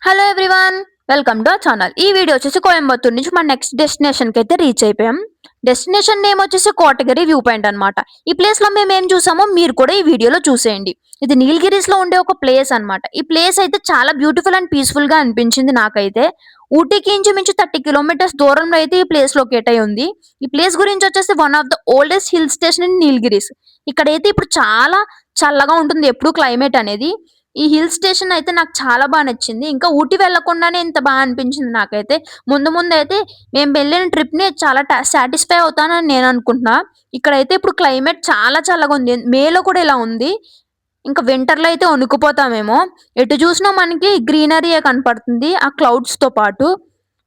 Hello everyone, welcome to our channel. ఈ video వచ్చేసి కోయంబత్తూర్ నుంచి మన నెక్స్ట్ డెస్టినేషన్కి అయితే రీచ్ అయిపోయాం. డెస్టినేషన్ నేమ్ వచ్చేసి కోటగిరి వ్యూ పాయింట్ అనమాట. ఈ ప్లేస్ లో మేము ఏం చూసామో మీరు కూడా ఈ వీడియోలో చూసేయండి. ఇది నీలగిరీస్ లో ఉండే ఒక ప్లేస్ అన్నమాట. ఈ ప్లేస్ అయితే చాలా బ్యూటిఫుల్ అండ్ పీస్ఫుల్ గా అనిపించింది నాకైతే. ఊటీకి ఇంచుమించు 30 కిలోమీటర్స్ దూరంలో అయితే ఈ ప్లేస్ లొకేట్ అయి ఉంది. ఈ ప్లేస్ గురించి వచ్చేసి one of the oldest hill station in Nilgiris. ఇక్కడైతే ఇప్పుడు చాలా చల్లగా ఉంటుంది ఎప్పుడు క్లైమేట్ అనేది. ఈ హిల్ స్టేషన్ అయితే నాకు చాలా నచ్చింది. ఇంకా ఊటీ వెళ్ళకుండానే ఇంత అనిపించింది నాకైతే. ముందు ముందైతే మేము వెళ్ళిన ట్రిప్‌ని చాలా సాటిస్ఫై అవుతానని నేను అనుకుంటున్నా. ఇక్కడైతే ఇప్పుడు క్లైమేట్ చాలా చల్లగా ఉంది. మేలో కూడా ఇలా ఉంది. ఇంకా వింటర్‌లో అయితే వణుకుపోతామేమో. ఎటు చూసినా మనకి గ్రీనరీయే కనపడుతుంది ఆ క్లౌడ్స్‌తో పాటు.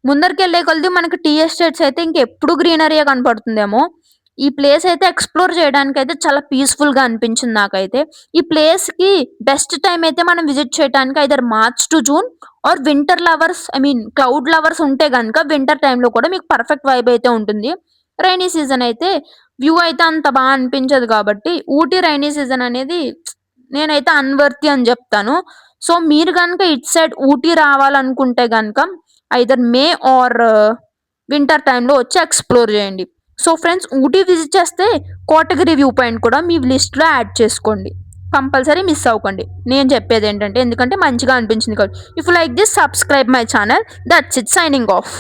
ముందరికెళ్ళే కొద్దీ మనకి టీ ఎస్టేట్స్ అయితే ఇంకెప్పుడు గ్రీనరీయే కనపడుతుందేమో. ఈ ప్లేస్ అయితే ఎక్స్‌ప్లోర్ చేయడానికైతే చాలా పీస్‌ఫుల్‌గా అనిపించింది నాకైతే. ఈ ప్లేస్‌కి బెస్ట్ టైమ్ అయితే మనం విజిట్ చేయడానికి either March to June or winter lovers cloud lovers ఉంటే గనుక వింటర్ టైమ్‌లో కూడా మీకు పర్ఫెక్ట్ వైబ్ అయితే ఉంటుంది. రైనీ సీజన్ అయితే వ్యూ అయితే అంత అనిపించదు కాబట్టి ఊటీ రైనీ సీజన్ అనేది నేనైతే అన్‌వర్తీ అని జెప్తాను. సో, మీరు గనుక ఇటు సైడ్ ఊటీ రావాలనుకుంటే గనుక ఐదర్ మే ఆర్ వింటర్ టైమ్‌లో వచ్చి ఎక్స్‌ప్లోర్ జేయండి. సో ఫ్రెండ్స్, ఊటీ విజిట్ చేస్తే కోటగిరి వ్యూ పాయింట్ కూడా మీ లిస్ట్‌లో యాడ్ చేసుకోండి. కంపల్సరీ మిస్ అవ్వకండి. నేను చెప్పేదేంటంటే ఎందుకంటే మంచిగా అనిపించింది కాబట్టి. If you like this subscribe my channel. That's it, signing off.